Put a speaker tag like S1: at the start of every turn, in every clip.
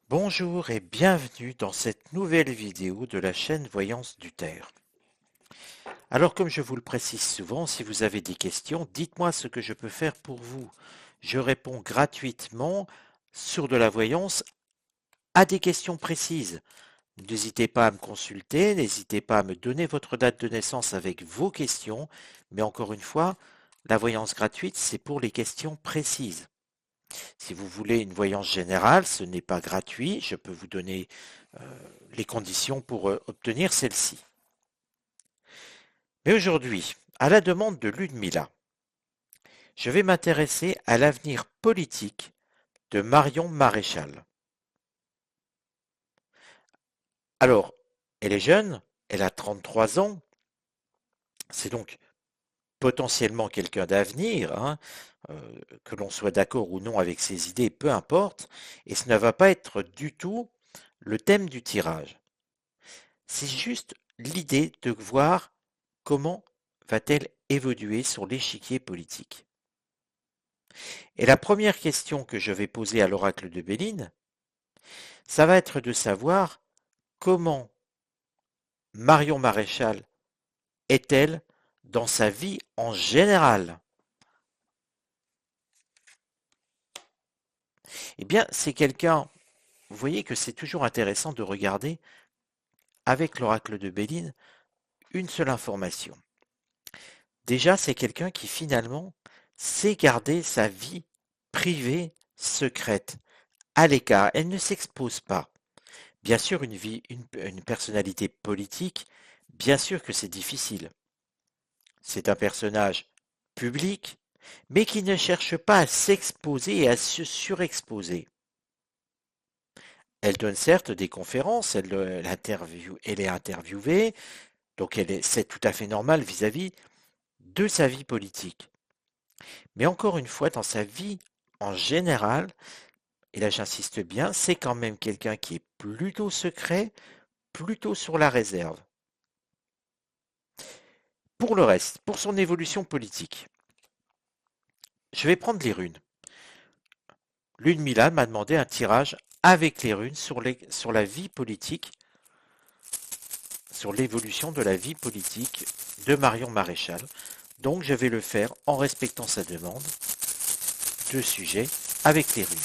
S1: Bonjour et bienvenue dans cette nouvelle vidéo de la chaîne Voyance du Terre. Alors comme je vous le précise souvent, si vous avez des questions, dites-moi ce que je peux faire pour vous. Je réponds gratuitement sur de la voyance à des questions précises. N'hésitez pas à me consulter, n'hésitez pas à me donner votre date de naissance avec vos questions, mais encore une fois, la voyance gratuite, c'est pour les questions précises. Si vous voulez une voyance générale, ce n'est pas gratuit. Je peux vous donner les conditions pour obtenir celle-ci. Mais aujourd'hui, à la demande de Ludmila, je vais m'intéresser à l'avenir politique de Marion Maréchal. Alors, elle est jeune, elle a 33 ans, c'est donc potentiellement quelqu'un d'avenir, hein, que l'on soit d'accord ou non avec ses idées, peu importe, et ce ne va pas être du tout le thème du tirage. C'est juste l'idée de voir comment va-t-elle évoluer sur l'échiquier politique. Et la première question que je vais poser à l'oracle de Béline, ça va être de savoir comment Marion Maréchal est-elle dans sa vie en général. Eh bien, c'est quelqu'un, vous voyez que c'est toujours intéressant de regarder avec l'oracle de Béline une seule information. Déjà, c'est quelqu'un qui finalement sait garder sa vie privée secrète, à l'écart. Elle ne s'expose pas. Bien sûr, une personnalité politique, bien sûr que c'est difficile. C'est un personnage public, mais qui ne cherche pas à s'exposer et à se surexposer. Elle donne certes des conférences, elle est interviewée, donc c'est tout à fait normal vis-à-vis de sa vie politique. Mais encore une fois, dans sa vie en général, et là j'insiste bien, c'est quand même quelqu'un qui est plutôt secret, plutôt sur la réserve. Pour le reste, pour son évolution politique, je vais prendre les runes. Lune Milan m'a demandé un tirage avec les runes sur la vie politique, sur l'évolution de la vie politique de Marion Maréchal. Donc je vais le faire en respectant sa demande de sujet avec les runes.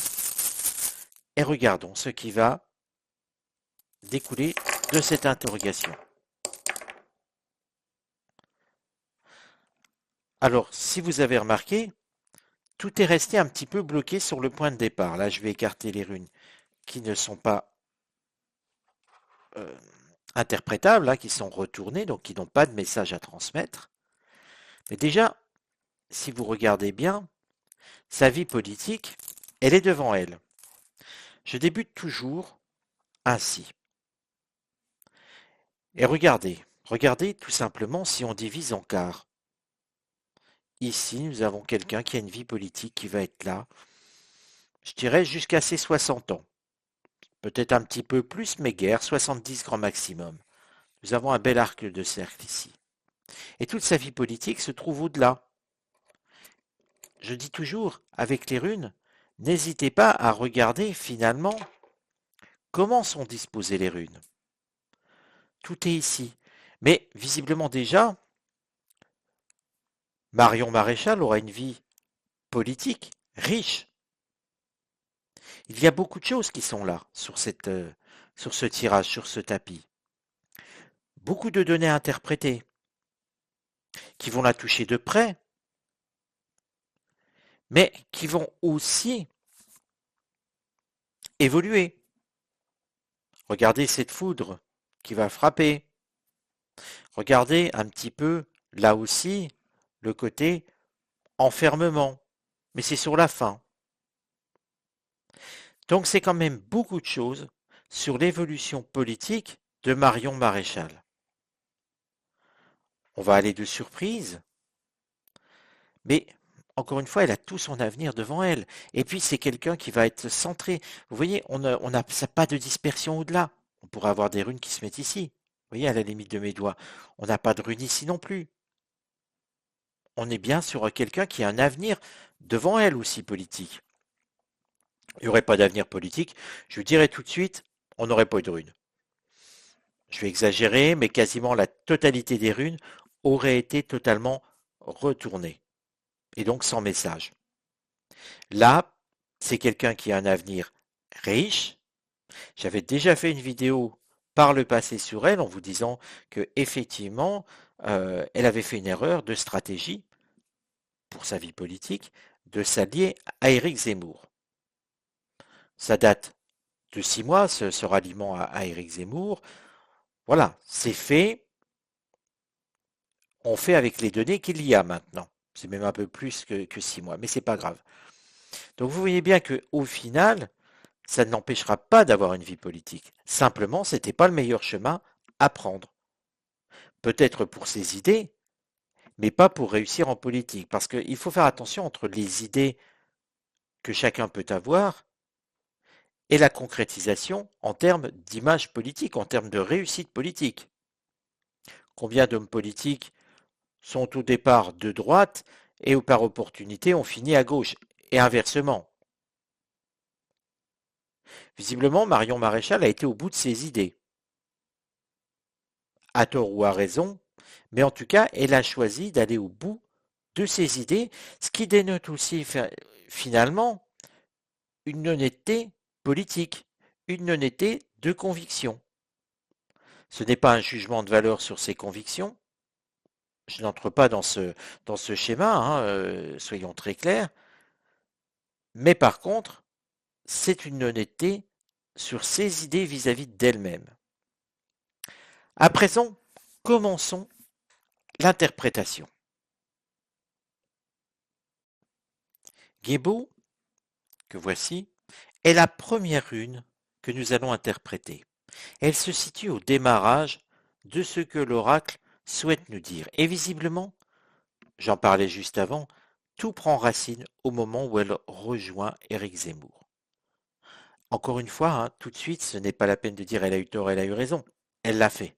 S1: Et regardons ce qui va découler de cette interrogation. Alors, si vous avez remarqué, tout est resté un petit peu bloqué sur le point de départ. Là, je vais écarter les runes qui ne sont pas euh, interprétables, hein, qui sont retournées, donc qui n'ont pas de message à transmettre. Mais déjà, si vous regardez bien, sa vie politique, elle est devant elle. Je débute toujours ainsi. Et regardez tout simplement si on divise en quarts. Ici, nous avons quelqu'un qui a une vie politique qui va être là, je dirais jusqu'à ses 60 ans. Peut-être un petit peu plus, mais guère, 70 grand maximum. Nous avons un bel arc de cercle ici. Et toute sa vie politique se trouve au-delà. Je dis toujours, avec les runes, n'hésitez pas à regarder finalement comment sont disposées les runes. Tout est ici. Mais visiblement déjà, Marion Maréchal aura une vie politique riche. Il y a beaucoup de choses qui sont là sur ce tirage, sur ce tapis. Beaucoup de données interprétées qui vont la toucher de près, mais qui vont aussi évoluer. Regardez cette foudre qui va frapper. Regardez un petit peu, là aussi, le côté enfermement. Mais c'est sur la fin. Donc c'est quand même beaucoup de choses sur l'évolution politique de Marion Maréchal. On va aller de surprise, mais encore une fois, elle a tout son avenir devant elle. Et puis c'est quelqu'un qui va être centré. Vous voyez, on n'a pas de dispersion au-delà. On pourrait avoir des runes qui se mettent ici. Vous voyez, à la limite de mes doigts. On n'a pas de runes ici non plus. On est bien sur quelqu'un qui a un avenir devant elle aussi politique. il n'y aurait pas d'avenir politique. Je vous dirais tout de suite, on n'aurait pas eu de runes. Je vais exagérer, mais quasiment la totalité des runes aurait été totalement retournée, et donc sans message. Là, c'est quelqu'un qui a un avenir riche. J'avais déjà fait une vidéo par le passé sur elle en vous disant que effectivement, elle avait fait une erreur de stratégie pour sa vie politique de s'allier à Éric Zemmour. Ça date de 6 mois, ce ralliement à Éric Zemmour. Voilà, c'est fait. On fait avec les données qu'il y a maintenant. C'est même un peu plus que 6 mois, mais c'est pas grave. Donc vous voyez bien que au final, ça ne l'empêchera pas d'avoir une vie politique. Simplement, c'était pas le meilleur chemin à prendre. Peut-être pour ses idées, mais pas pour réussir en politique. Parce qu'il faut faire attention entre les idées que chacun peut avoir et la concrétisation en termes d'image politique, en termes de réussite politique. Combien d'hommes politiques sont au départ de droite et par opportunité ont fini à gauche, et inversement. Visiblement, Marion Maréchal a été au bout de ses idées, à tort ou à raison, mais en tout cas, elle a choisi d'aller au bout de ses idées, ce qui dénote aussi finalement une honnêteté politique, une honnêteté de conviction. Ce n'est pas un jugement de valeur sur ses convictions. Je n'entre pas dans ce schéma, hein, soyons très clairs. Mais par contre, c'est une honnêteté sur ses idées vis-à-vis d'elle-même. À présent, commençons l'interprétation. Gébo, que voici, est la première rune que nous allons interpréter. Elle se situe au démarrage de ce que l'oracle souhaite nous dire. Et visiblement, j'en parlais juste avant, tout prend racine au moment où elle rejoint Éric Zemmour. Encore une fois, hein, tout de suite, ce n'est pas la peine de dire elle a eu tort, elle a eu raison. Elle l'a fait.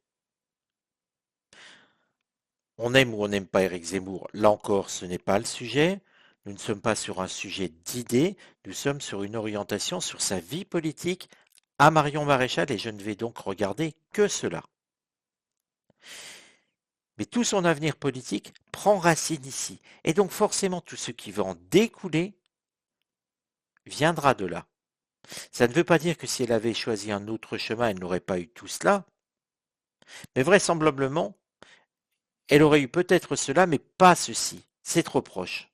S1: On aime ou on n'aime pas Éric Zemmour. Là encore, ce n'est pas le sujet. Nous ne sommes pas sur un sujet d'idées, nous sommes sur une orientation sur sa vie politique à Marion Maréchal et je ne vais donc regarder que cela. Mais tout son avenir politique prend racine ici. Et donc forcément tout ce qui va en découler viendra de là. Ça ne veut pas dire que si elle avait choisi un autre chemin, elle n'aurait pas eu tout cela. Mais vraisemblablement, elle aurait eu peut-être cela, mais pas ceci. C'est trop proche.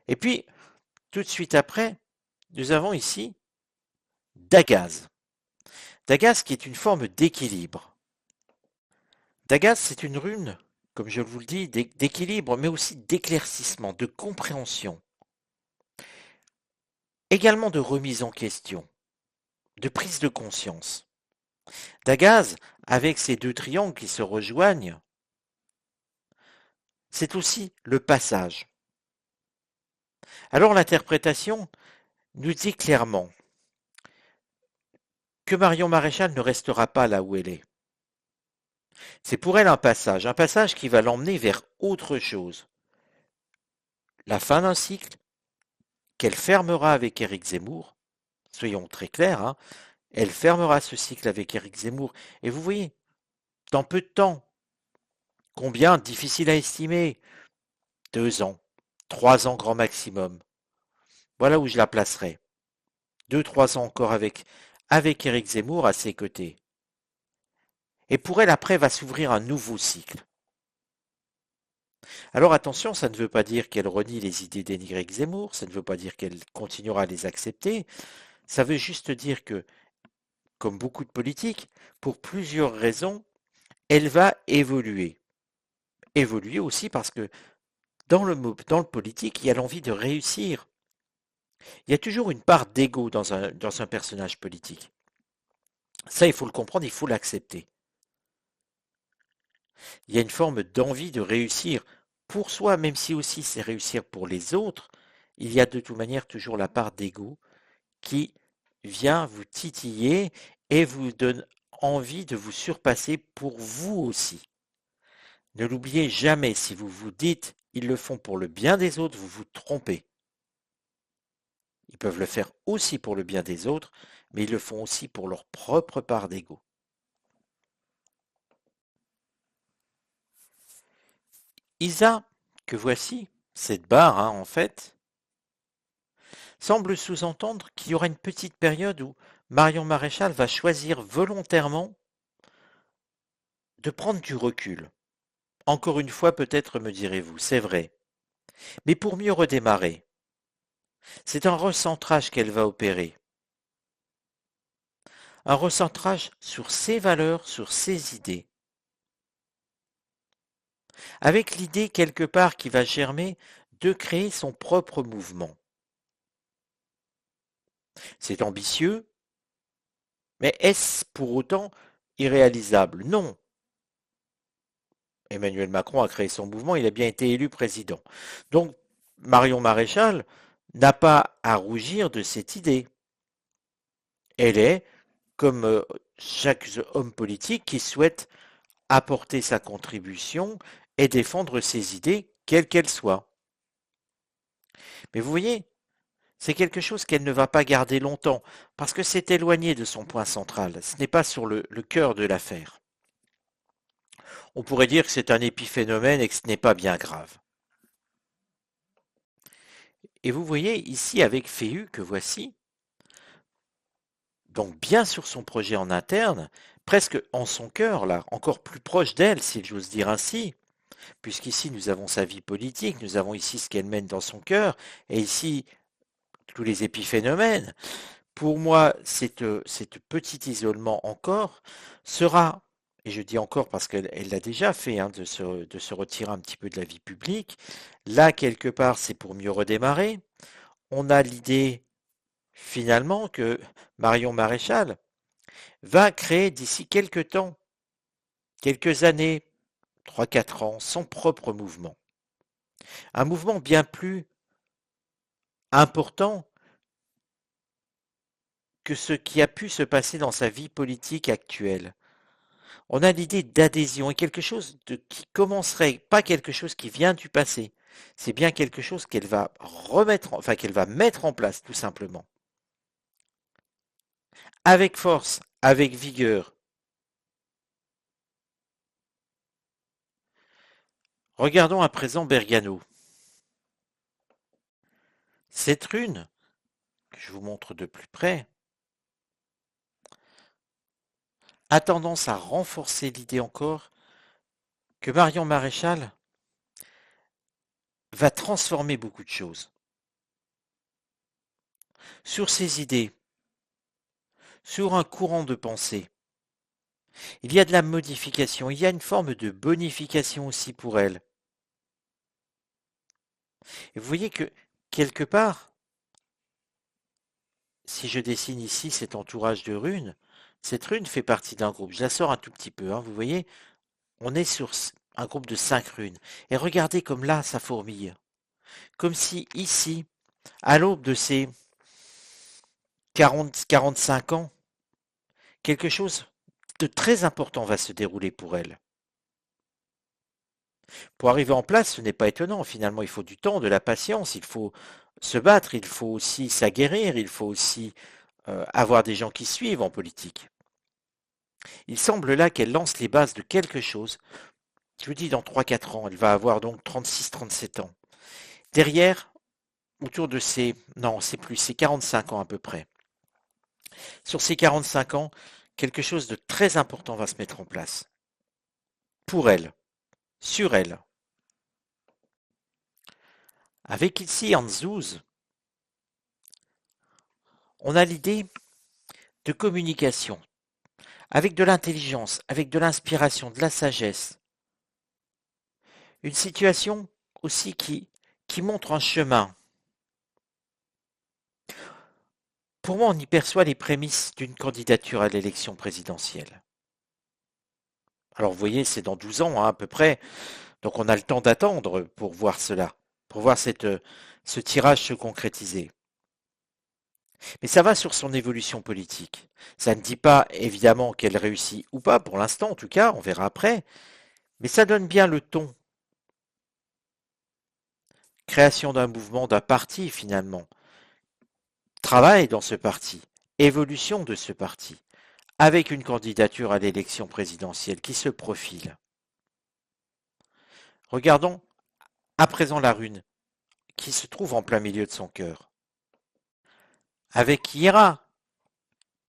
S1: Et puis, tout de suite après, nous avons ici Dagaz. Dagaz qui est une forme d'équilibre. Dagaz, c'est une rune, comme je vous le dis, d'équilibre, mais aussi d'éclaircissement, de compréhension. Également de remise en question, de prise de conscience. Dagaz, avec ces deux triangles qui se rejoignent, c'est aussi le passage. Alors l'interprétation nous dit clairement que Marion Maréchal ne restera pas là où elle est. C'est pour elle un passage qui va l'emmener vers autre chose. La fin d'un cycle qu'elle fermera avec Éric Zemmour, soyons très clairs, hein, elle fermera ce cycle avec Éric Zemmour. Et vous voyez, dans peu de temps, combien difficile à estimer, 2 ans, 3 ans grand maximum. Voilà où je la placerai. 2, 3 ans encore avec Éric Zemmour à ses côtés. Et pour elle, après, va s'ouvrir un nouveau cycle. Alors attention, ça ne veut pas dire qu'elle renie les idées d'Éric Zemmour, ça ne veut pas dire qu'elle continuera à les accepter, ça veut juste dire que, comme beaucoup de politiques, pour plusieurs raisons, elle va évoluer. Évoluer aussi parce que dans le politique, il y a l'envie de réussir. Il y a toujours une part d'ego dans un personnage politique. Ça, il faut le comprendre, il faut l'accepter. Il y a une forme d'envie de réussir pour soi, même si aussi c'est réussir pour les autres. Il y a de toute manière toujours la part d'ego qui vient vous titiller et vous donne envie de vous surpasser pour vous aussi. Ne l'oubliez jamais, si vous vous dites ils le font pour le bien des autres, vous vous trompez. peuvent le faire aussi pour le bien des autres, mais ils le font aussi pour leur propre part d'ego. Isa, que voici, cette barre, en fait, semble sous-entendre qu'il y aura une petite période où Marion Maréchal va choisir volontairement de prendre du recul. Encore une fois, peut-être me direz-vous, c'est vrai. Mais pour mieux redémarrer, c'est un recentrage qu'elle va opérer. Un recentrage sur ses valeurs, sur ses idées. Avec l'idée quelque part qui va germer de créer son propre mouvement. C'est ambitieux, mais est-ce pour autant irréalisable? Non. Emmanuel Macron a créé son mouvement, il a bien été élu président. Donc, Marion Maréchal n'a pas à rougir de cette idée. Elle est, comme chaque homme politique qui souhaite apporter sa contribution et défendre ses idées, quelles qu'elles soient. Mais vous voyez, c'est quelque chose qu'elle ne va pas garder longtemps, parce que c'est éloigné de son point central. Ce n'est pas sur le cœur de l'affaire. On pourrait dire que c'est un épiphénomène et que ce n'est pas bien grave. Et vous voyez ici avec Féhu que voici, donc bien sur son projet en interne, presque en son cœur, là, encore plus proche d'elle, si j'ose dire ainsi, puisqu'ici nous avons sa vie politique, nous avons ici ce qu'elle mène dans son cœur, et ici tous les épiphénomènes. Pour moi, cette petit isolement encore sera, et je dis encore parce qu'elle l'a déjà fait, de se retirer un petit peu de la vie publique, là quelque part c'est pour mieux redémarrer. On a l'idée finalement que Marion Maréchal va créer d'ici quelques temps, quelques années, 3, 4 ans, son propre mouvement. Un mouvement bien plus important que ce qui a pu se passer dans sa vie politique actuelle. On a l'idée d'adhésion et quelque chose qui commencerait, pas quelque chose qui vient du passé. C'est bien quelque chose qu'elle va remettre, enfin qu'elle va mettre en place tout simplement. Avec force, avec vigueur. Regardons à présent Bergano. Cette rune, que je vous montre de plus près, a tendance à renforcer l'idée encore que Marion Maréchal va transformer beaucoup de choses. Sur ses idées, sur un courant de pensée. Il y a de la modification, il y a une forme de bonification aussi pour elle. Et vous voyez que, quelque part, si je dessine ici cet entourage de runes, cette rune fait partie d'un groupe. Je la sors un tout petit peu, vous voyez, on est sur un groupe de 5 runes. Et regardez comme là, ça fourmille. Comme si ici, à l'aube de ces 40, 45 ans, quelque chose de très important va se dérouler pour elle. Pour arriver en place, ce n'est pas étonnant. Finalement, il faut du temps, de la patience, il faut se battre, il faut aussi s'aguerrir, il faut aussi avoir des gens qui suivent en politique. Il semble là qu'elle lance les bases de quelque chose. Je vous dis, dans 3, 4 ans, elle va avoir donc 36, 37 ans. Derrière, autour de ces... Non, c'est plus, c'est 45 ans à peu près. Sur ces 45 ans, quelque chose de très important va se mettre en place. Pour elle, sur elle. Avec ici Anzouz, on a l'idée de communication, avec de l'intelligence, avec de l'inspiration, de la sagesse. Une situation aussi qui montre un chemin. Pour moi, on y perçoit les prémices d'une candidature à l'élection présidentielle. Alors vous voyez, c'est dans 12 ans à peu près, donc on a le temps d'attendre pour voir cela, pour voir ce tirage se concrétiser. Mais ça va sur son évolution politique. Ça ne dit pas évidemment qu'elle réussit ou pas, pour l'instant en tout cas, on verra après, mais ça donne bien le ton. Création d'un mouvement, d'un parti finalement, travail dans ce parti, évolution de ce parti, avec une candidature à l'élection présidentielle qui se profile. Regardons à présent la rune qui se trouve en plein milieu de son cœur. Avec Hiera,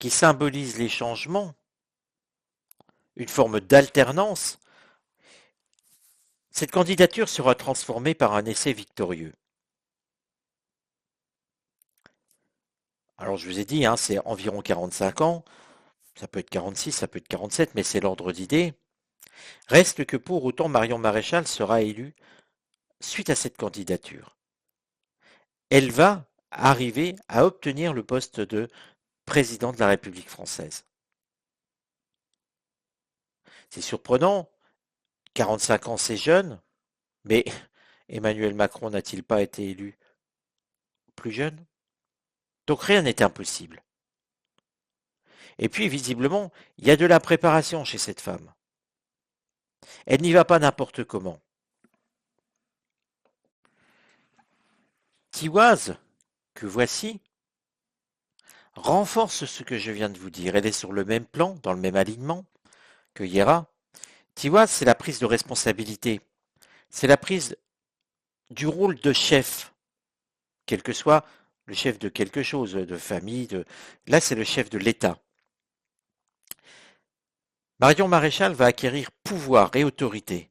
S1: qui symbolise les changements, une forme d'alternance, cette candidature sera transformée par un essai victorieux. Alors je vous ai dit, c'est environ 45 ans, ça peut être 46, ça peut être 47, mais c'est l'ordre d'idée. Reste que pour autant Marion Maréchal sera élue suite à cette candidature. Elle va arriver à obtenir le poste de président de la République française. C'est surprenant, 45 ans c'est jeune, mais Emmanuel Macron n'a-t-il pas été élu plus jeune? Donc rien n'est impossible. Et puis visiblement, il y a de la préparation chez cette femme. Elle n'y va pas n'importe comment. Tiwaz, que voici, renforce ce que je viens de vous dire. Elle est sur le même plan, dans le même alignement que Hiera. Tiwaz, c'est la prise de responsabilité. C'est la prise du rôle de chef, quel que soit le chef de quelque chose, de famille. Là, c'est le chef de l'État. Marion Maréchal va acquérir pouvoir et autorité.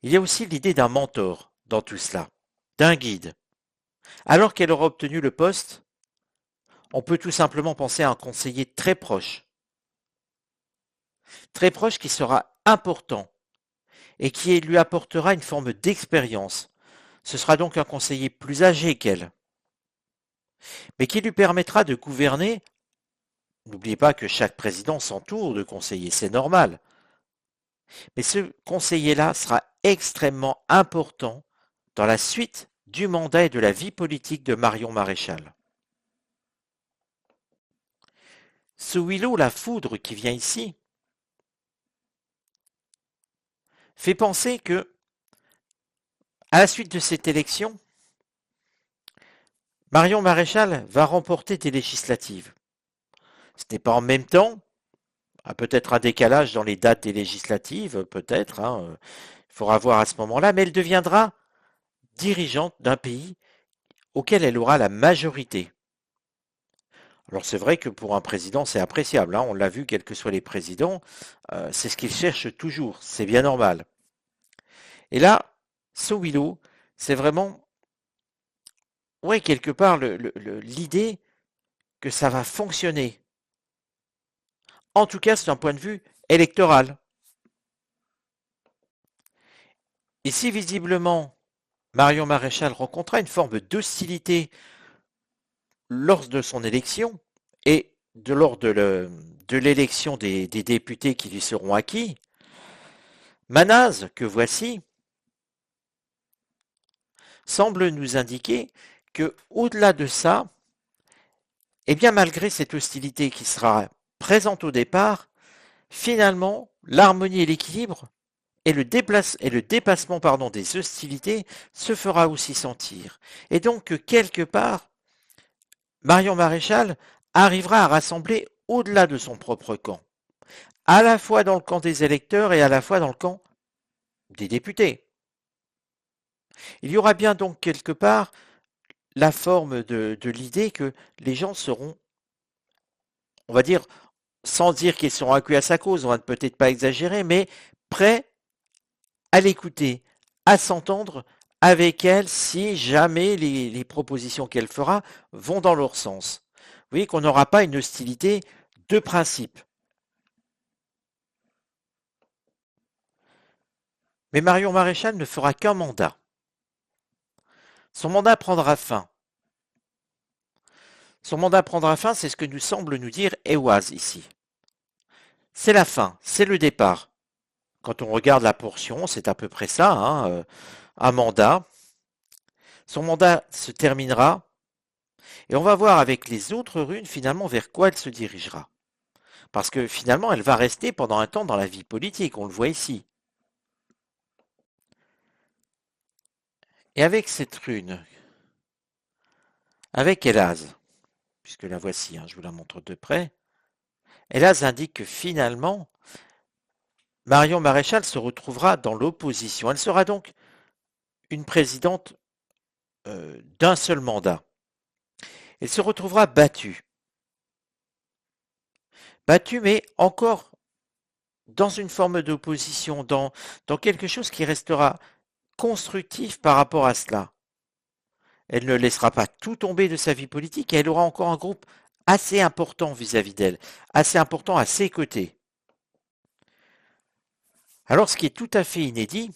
S1: Il y a aussi l'idée d'un mentor dans tout cela, d'un guide. Alors qu'elle aura obtenu le poste, on peut tout simplement penser à un conseiller très proche qui sera important et qui lui apportera une forme d'expérience. Ce sera donc un conseiller plus âgé qu'elle, mais qui lui permettra de gouverner. N'oubliez pas que chaque président s'entoure de conseillers, c'est normal. Mais ce conseiller-là sera extrêmement important dans la suite du mandat et de la vie politique de Marion Maréchal. Ce Willow, la foudre qui vient ici, fait penser que, à la suite de cette élection, Marion Maréchal va remporter des législatives. Ce n'est pas en même temps, peut-être un décalage dans les dates des législatives, peut-être, il faudra voir à ce moment-là, mais elle deviendra dirigeante d'un pays auquel elle aura la majorité. Alors c'est vrai que pour un président c'est appréciable, on l'a vu quels que soient les présidents, c'est ce qu'ils cherchent toujours, c'est bien normal. Et là, Sowilo, c'est vraiment, ouais, quelque part l'idée que ça va fonctionner. En tout cas, c'est un point de vue électoral. Ici, visiblement, Marion Maréchal rencontra une forme d'hostilité lors de son élection et lors de l'élection des députés qui lui seront acquis. Manaz, que voici, semble nous indiquer que, au-delà de ça, eh bien, malgré cette hostilité qui sera présente au départ, finalement, l'harmonie et l'équilibre et le dépassement des hostilités se fera aussi sentir. Et donc, que quelque part, Marion Maréchal arrivera à rassembler au-delà de son propre camp, à la fois dans le camp des électeurs et à la fois dans le camp des députés. Il y aura bien donc quelque part la forme de l'idée que les gens seront, on va dire, sans dire qu'ils sont accus à sa cause, on va peut-être pas exagérer, mais prêts à l'écouter, à s'entendre avec elle si jamais les propositions qu'elle fera vont dans leur sens. Vous voyez qu'on n'aura pas une hostilité de principe. Mais Marion Maréchal ne fera qu'un mandat. Son mandat prendra fin. Son mandat prendra fin, c'est ce que nous semble nous dire Ehwaz ici. C'est la fin, c'est le départ. Quand on regarde la portion, c'est à peu près ça, un mandat. Son mandat se terminera et on va voir avec les autres runes finalement vers quoi elle se dirigera. Parce que finalement, elle va rester pendant un temps dans la vie politique, on le voit ici. Et avec cette rune avec Elaz, puisque la voici, hein, je vous la montre de près. Elaz indique que finalement, Marion Maréchal se retrouvera dans l'opposition. Elle sera donc une présidente d'un seul mandat. Elle se retrouvera battue. Battue, mais encore dans une forme d'opposition, dans quelque chose qui restera constructif par rapport à cela. Elle ne laissera pas tout tomber de sa vie politique et elle aura encore un groupe assez important vis-à-vis d'elle, assez important à ses côtés. Alors, ce qui est tout à fait inédit,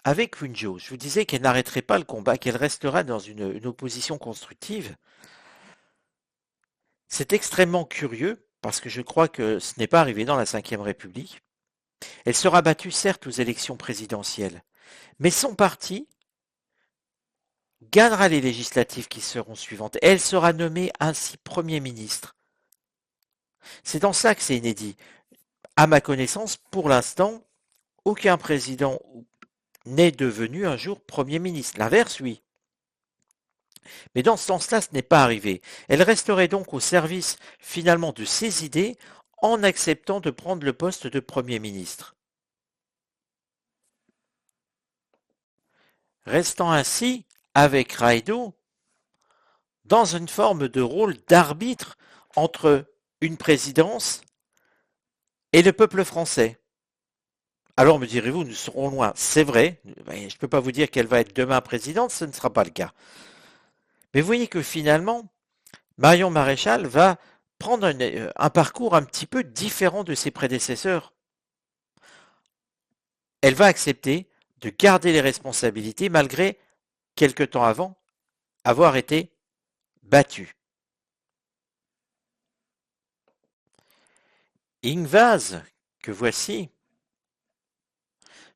S1: avec Punjo, je vous disais qu'elle n'arrêterait pas le combat, qu'elle restera dans une opposition constructive. C'est extrêmement curieux, parce que je crois que ce n'est pas arrivé dans la Ve République. Elle sera battue certes aux élections présidentielles, mais son parti gagnera les législatives qui seront suivantes. Elle sera nommée ainsi Premier ministre. C'est dans ça que c'est inédit. À ma connaissance, pour l'instant, aucun président n'est devenu un jour Premier ministre. L'inverse, oui. Mais dans ce sens-là, ce n'est pas arrivé. Elle resterait donc au service finalement de ses idées en acceptant de prendre le poste de Premier ministre. Restant ainsi, avec Raido, dans une forme de rôle d'arbitre entre une présidence et le peuple français. Alors me direz-vous, nous serons loin. C'est vrai, je ne peux pas vous dire qu'elle va être demain présidente, ce ne sera pas le cas. Mais vous voyez que finalement, Marion Maréchal va prendre un parcours un petit peu différent de ses prédécesseurs. Elle va accepter de garder les responsabilités malgré, quelque temps avant, avoir été battue. Ingvaz, que voici,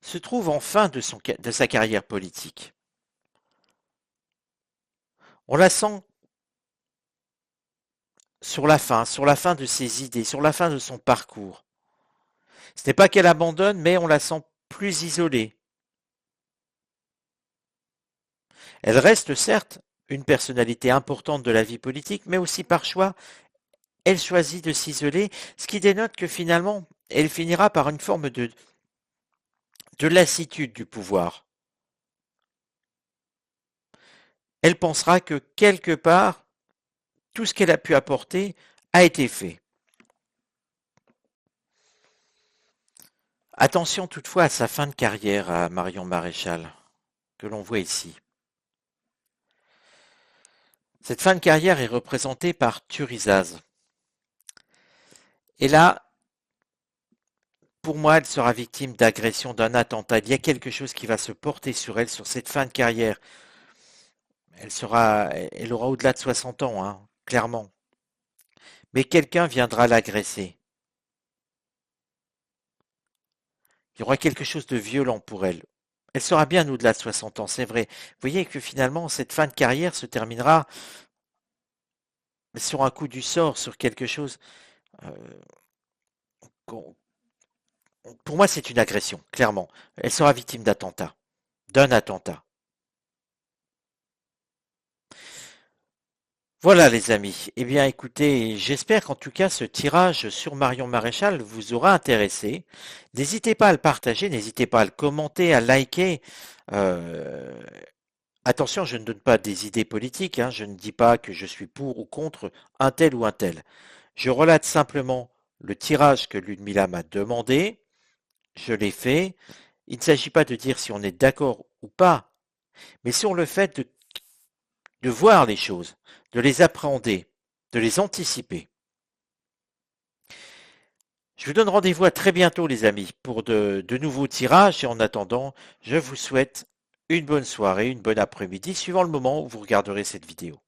S1: se trouve en fin de sa carrière politique. On la sent sur la fin de ses idées, sur la fin de son parcours. Ce n'est pas qu'elle abandonne, mais on la sent plus isolée. Elle reste certes une personnalité importante de la vie politique, mais aussi par choix, elle choisit de s'isoler, ce qui dénote que finalement, elle finira par une forme de lassitude du pouvoir. Elle pensera que quelque part, tout ce qu'elle a pu apporter a été fait. Attention toutefois à sa fin de carrière à Marion Maréchal, que l'on voit ici. Cette fin de carrière est représentée par Thurisaz. Et là, pour moi, elle sera victime d'agression, d'un attentat. Il y a quelque chose qui va se porter sur elle, sur cette fin de carrière. Elle aura au-delà de 60 ans, hein, clairement. Mais quelqu'un viendra l'agresser. Il y aura quelque chose de violent pour elle. Elle sera bien au-delà de 60 ans, c'est vrai. Vous voyez que finalement, cette fin de carrière se terminera sur un coup du sort, sur quelque chose. euh, pour moi, c'est une agression, clairement. Elle sera victime d'attentat, d'un attentat. Voilà les amis. Eh bien écoutez, j'espère qu'en tout cas ce tirage sur Marion Maréchal vous aura intéressé. N'hésitez pas à le partager, n'hésitez pas à le commenter, à liker. Euh, Attention, je ne donne pas des idées politiques, hein, je ne dis pas que je suis pour ou contre un tel ou un tel. Je relate simplement le tirage que Ludmilla m'a demandé, je l'ai fait. Il ne s'agit pas de dire si on est d'accord ou pas, mais sur le fait de voir les choses, de les appréhender, de les anticiper. Je vous donne rendez-vous à très bientôt les amis pour de nouveaux tirages et en attendant, je vous souhaite une bonne soirée, une bonne après-midi suivant le moment où vous regarderez cette vidéo.